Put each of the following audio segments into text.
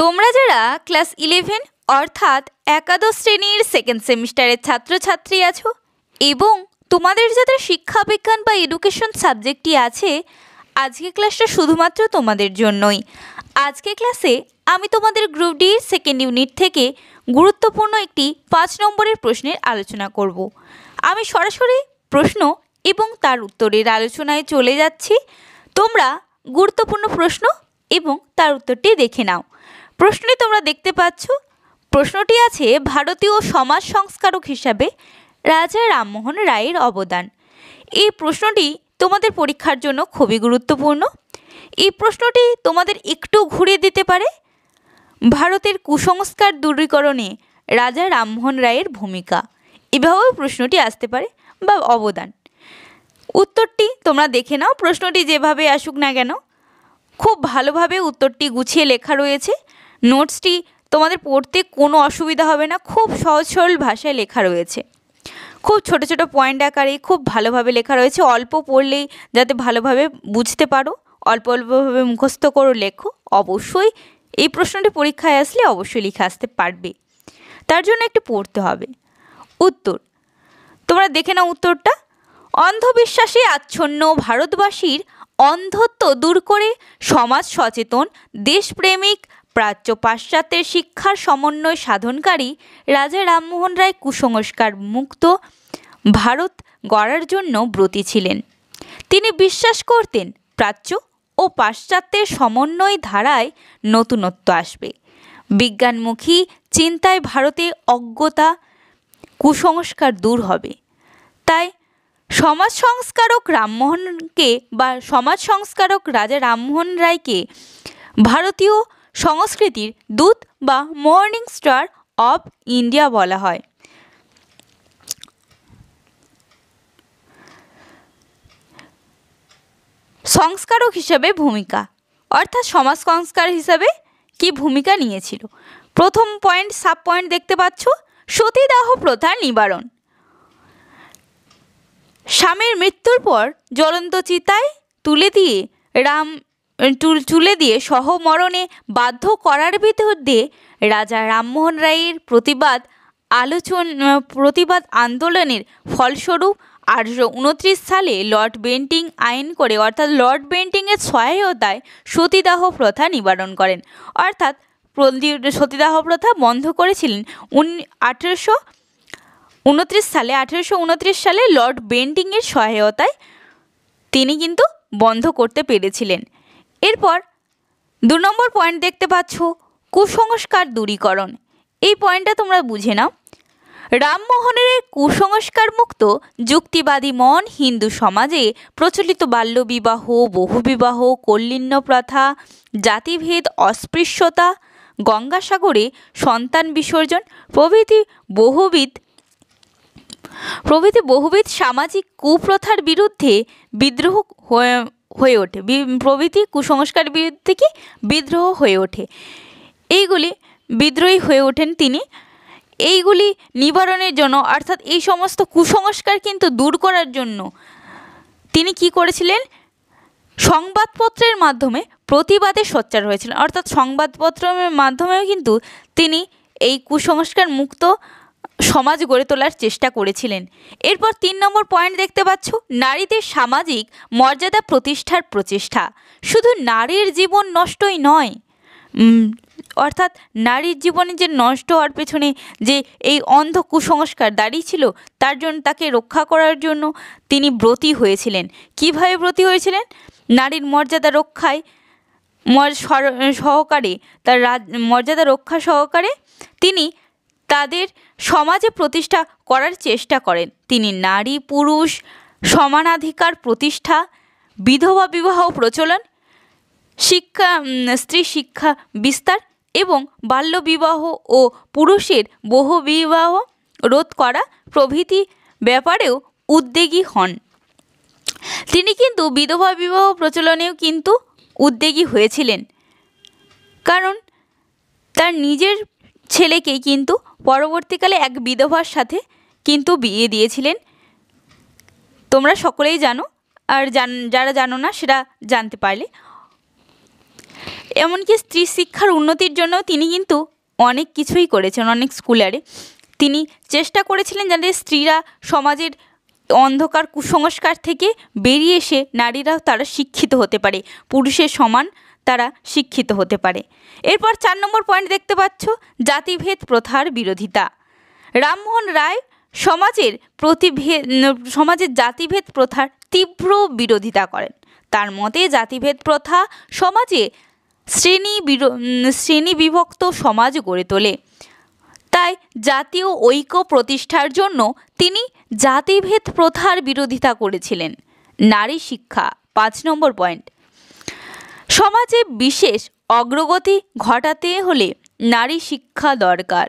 তোমরা যারা ক্লাস 11 অর্থাৎ একাদশ শ্রেণীর সেকেন্ড সেমিস্টারের ছাত্রছাত্রী আছো এবং তোমাদের যাদের শিক্ষাবিজ্ঞান বা এডুকেশন সাবজেক্টটি আছে, আজকে ক্লাসটা শুধুমাত্র তোমাদের জন্যই। আজকে ক্লাসে আমি তোমাদের গ্রুপ ডি সেকেন্ড ইউনিট থেকে গুরুত্বপূর্ণ একটি 5 নম্বরের প্রশ্নের আলোচনা করব। আমি সরাসরি প্রশ্ন এবং তার উত্তরের আলোচনায় চলে যাচ্ছি। তোমরা গুরুত্বপূর্ণ প্রশ্ন এবং তার উত্তরটি দেখে নাও। প্রশ্নটি তোমরা দেখতে পাচ্ছ। প্রশ্নটি আছে, ভারতীয় সমাজ সংস্কারক হিসাবে রাজা রামমোহন রায়ের অবদান। এই প্রশ্নটি তোমাদের পরীক্ষার জন্য খুবই গুরুত্বপূর্ণ। এই প্রশ্নটি তোমাদের একটু ঘুরিয়ে দিতে পারে। ভারতের কুসংস্কার দূরীকরণে রাজা রামমোহন রায়ের ভূমিকা, এভাবেও প্রশ্নটি আসতে পারে বা অবদান। উত্তরটি তোমরা দেখে নাও। প্রশ্নটি যেভাবে আসুক না কেন খুব ভালোভাবে উত্তরটি গুছিয়ে লেখা রয়েছে। নোটসটি তোমাদের পড়তে কোনো অসুবিধা হবে না, খুব সহজ সরল ভাষায় লেখা রয়েছে। খুব ছোট ছোট পয়েন্ট আকারে খুব ভালোভাবে লেখা রয়েছে। অল্প পড়লেই যাতে ভালোভাবে বুঝতে পারো, অল্প অল্পভাবে মুখস্থ করো, লেখো। অবশ্যই এই প্রশ্নটি পরীক্ষায় আসলে অবশ্যই লিখে আসতে পারবে, তার জন্য একটু পড়তে হবে। উত্তর তোমরা দেখে নাও উত্তরটা। অন্ধবিশ্বাসে আচ্ছন্ন ভারতবাসীর অন্ধত্ব দূর করে সমাজ সচেতন, দেশপ্রেমিক, প্রাচ্য পাশ্চাত্যের শিক্ষার সমন্বয় সাধনকারী রাজা রামমোহন রায় কুসংস্কার মুক্ত ভারত গড়ার জন্য ব্রতী ছিলেন। তিনি বিশ্বাস করতেন প্রাচ্য ও পাশ্চাত্যের সমন্বয় ধারায় নতুনত্ব আসবে। বিজ্ঞানমুখী চিন্তায় ভারতে অজ্ঞতা কুসংস্কার দূর হবে। তাই সমাজ সংস্কারক রামমোহনকে বা সমাজ সংস্কারক রাজা রামমোহন রায়কে ভারতীয় সংস্কৃতির দূত বা মর্নিং স্টার অফ ইন্ডিয়া বলা হয়। সংস্কারক হিসেবে ভূমিকা অর্থাৎ সমাজ সংস্কার হিসাবে কি ভূমিকা নিয়েছিল। প্রথম পয়েন্ট, সাব পয়েন্ট দেখতে পাচ্ছ, সতীদাহ প্রথার নিবারণ। স্বামীর মৃত্যুর পর জ্বলন্ত চিতায় তুলে দিয়ে সহমরণে বাধ্য করার বিরুদ্ধে রাজা রামমোহন রায়ের প্রতিবাদ আন্দোলনের ফলস্বরূপ 1829 সালে লর্ড বেন্টিং আইন করে, অর্থাৎ লর্ড বেন্টিংয়ের সহায়তায় সতীদাহ প্রথা নিবারণ করেন। অর্থাৎ সতীদাহ প্রথা বন্ধ করেছিলেন 1829 সালে লর্ড বেন্টিংয়ের সহায়তায় তিনি কিন্তু বন্ধ করতে পেরেছিলেন। এরপর 2 নম্বর পয়েন্ট দেখতে পাচ্ছ, কুসংস্কার দূরীকরণ। এই পয়েন্টটা তোমরা বুঝে নাও। রামমোহনের কুসংস্কার মুক্ত যুক্তিবাদী মন হিন্দু সমাজে প্রচলিত বাল্যবিবাহ, বহুবিবাহ, কৌলীন্য প্রথা, জাতিভেদ, অস্পৃশ্যতা, গঙ্গাসাগরে সন্তান বিসর্জন প্রভৃতি বহুবিধ সামাজিক কুপ্রথার বিরুদ্ধে বিদ্রোহ হয়ে ওঠে। প্রভৃতি কুসংস্কার বিরুদ্ধে কি বিদ্রোহ হয়ে ওঠে, এইগুলি বিদ্রোহী হয়ে ওঠেন তিনি। এইগুলি নিবারণের জন্য, অর্থাৎ এই সমস্ত কুসংস্কার কিন্তু দূর করার জন্য তিনি কি করেছিলেন, সংবাদপত্রের মাধ্যমে প্রতিবাদে সোচ্চার হয়েছিলেন। অর্থাৎ সংবাদপত্রের মাধ্যমেও কিন্তু তিনি এই কুসংস্কার মুক্ত সমাজ গড়ে তোলার চেষ্টা করেছিলেন। এরপর 3 নম্বর পয়েন্ট দেখতে পাচ্ছ, নারীদের সামাজিক মর্যাদা প্রতিষ্ঠার প্রচেষ্টা। শুধু নারীর জীবন নষ্টই নয়, অর্থাৎ নারীর জীবনে যে নষ্ট হওয়ার পেছনে যে এই অন্ধ কুসংস্কার দাঁড়িয়ে ছিল, তার জন্য তাকে রক্ষা করার জন্য তিনি ব্রতী হয়েছিলেন। কিভাবে ব্রতী হয়েছিলেন? নারীর মর্যাদা রক্ষায় সহকারে, তার মর্যাদা রক্ষা সহকারে তিনি তাদের সমাজে প্রতিষ্ঠা করার চেষ্টা করেন। তিনি নারী পুরুষ সমানাধিকার প্রতিষ্ঠা, বিধবা বিবাহ প্রচলন, স্ত্রী শিক্ষা বিস্তার এবং বাল্যবিবাহ ও পুরুষের বহুবিবাহ রোধ করা প্রভৃতি ব্যাপারেও উদ্যোগী হন। তিনি কিন্তু বিধবা বিবাহ প্রচলনেও কিন্তু উদ্যোগী হয়েছিলেন, কারণ তার নিজের ছেলেকেই কিন্তু পরবর্তীকালে এক বিধবার সাথে কিন্তু বিয়ে দিয়েছিলেন। তোমরা সকলেই জানো, আর যারা জানো না সেটা জানতে পারলে। এমনকি স্ত্রী শিক্ষার উন্নতির জন্য তিনি কিন্তু অনেক কিছুই করেছেন। অনেক স্কুলারে তিনি চেষ্টা করেছিলেন যাতে স্ত্রীরা সমাজের অন্ধকার কুসংস্কার থেকে বেরিয়ে এসে নারীরাও তারা শিক্ষিত হতে পারে, পুরুষের সমান তারা শিক্ষিত হতে পারে। এরপর 4 নম্বর পয়েন্ট দেখতে পাচ্ছ, জাতিভেদ প্রথার বিরোধিতা। রামমোহন রায় সমাজের জাতিভেদ প্রথার তীব্র বিরোধিতা করেন। তার মতে জাতিভেদ প্রথা সমাজে শ্রেণী বিভক্ত সমাজ গড়ে তোলে। তাই জাতীয় ঐক্য প্রতিষ্ঠার জন্য তিনি জাতিভেদ প্রথার বিরোধিতা করেছিলেন। নারী শিক্ষা 5 নম্বর পয়েন্ট। সমাজে বিশেষ অগ্রগতি ঘটাতে হলে নারী শিক্ষা দরকার।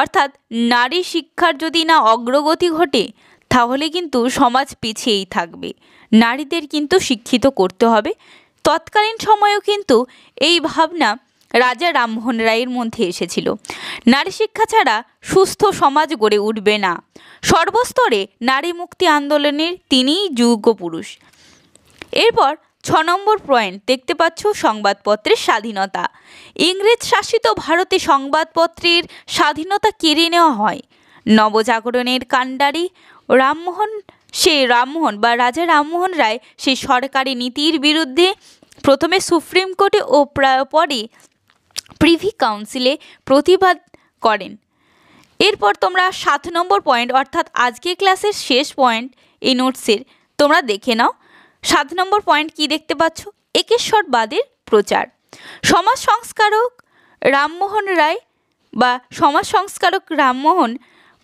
অর্থাৎ নারী শিক্ষার যদি না অগ্রগতি ঘটে তাহলে কিন্তু সমাজ পিছিয়েই থাকবে। নারীদের কিন্তু শিক্ষিত করতে হবে। তৎকালীন সময়েও কিন্তু এই ভাবনা রাজা রামমোহন রায়ের মধ্যে এসেছিল। নারী শিক্ষা ছাড়া সুস্থ সমাজ গড়ে উঠবে না। সর্বস্তরে নারী মুক্তি আন্দোলনের তিনিই যোগ্য পুরুষ। এরপর 6 নম্বর পয়েন্ট দেখতে পাচ্ছ, সংবাদপত্রের স্বাধীনতা। ইংরেজ শাসিত ভারতে সংবাদপত্রের স্বাধীনতা কেড়ে নেওয়া হয়। নবজাগরণের কাণ্ডারি রামমোহন বা রাজা রামমোহন রায় সেই সরকারি নীতির বিরুদ্ধে প্রথমে সুপ্রিম কোর্টে ও পরে প্রিভি কাউন্সিলে প্রতিবাদ করেন। এরপর তোমরা 7 নম্বর পয়েন্ট অর্থাৎ আজকের ক্লাসের শেষ পয়েন্ট এই নোটসের তোমরা দেখে নাও। 7 নম্বর পয়েন্ট কি দেখতে পাচ্ছ, একেশ্বরবাদের প্রচার। সমাজ সংস্কারক রামমোহন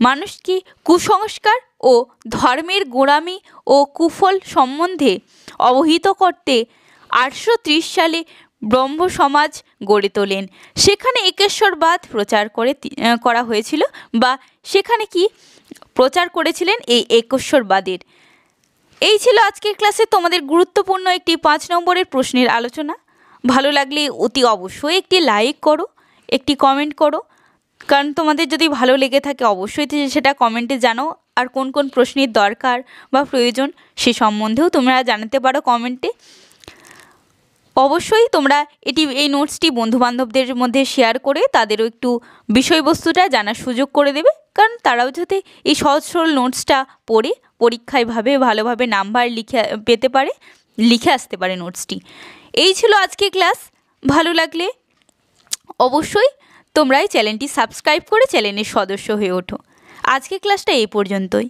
মানুষকে কুসংস্কার ও ধর্মের গোঁড়ামি ও কুফল সম্বন্ধে অবহিত করতে 830 সালে ব্রহ্ম সমাজ গড়ে তোলেন। সেখানে একেশ্বরবাদ প্রচার করা হয়েছিল বা সেখানে কি প্রচার করেছিলেন এই একেশ্বরবাদের। এই ছিল আজকের ক্লাসে তোমাদের গুরুত্বপূর্ণ একটি 5 নম্বরের প্রশ্নের আলোচনা। ভালো লাগলে অতি অবশ্যই একটি লাইক করো, একটি কমেন্ট করো, কারণ তোমাদের যদি ভালো লেগে থাকে অবশ্যই সেটা কমেন্টে জানাও। আর কোন কোন প্রশ্নের দরকার বা প্রয়োজন সে সম্বন্ধেও তোমরা জানাতে পারো কমেন্টে। অবশ্যই তোমরা এই নোটসটি বন্ধুবান্ধবদের মধ্যে শেয়ার করে তাদেরও একটু বিষয়বস্তুটা জানার সুযোগ করে দেবে, কারণ তারাও যাতে এই সহজ সরল নোটসটা পড়ে পরীক্ষায় ভালোভাবে নাম্বার লিখে আসতে পারে নোটসটি। এই ছিল আজকে ক্লাস। ভালো লাগলে অবশ্যই তোমরা এই চ্যানেলটি সাবস্ক্রাইব করে চ্যানেলের সদস্য হয়ে ওঠো। আজকের ক্লাসটা এই পর্যন্তই।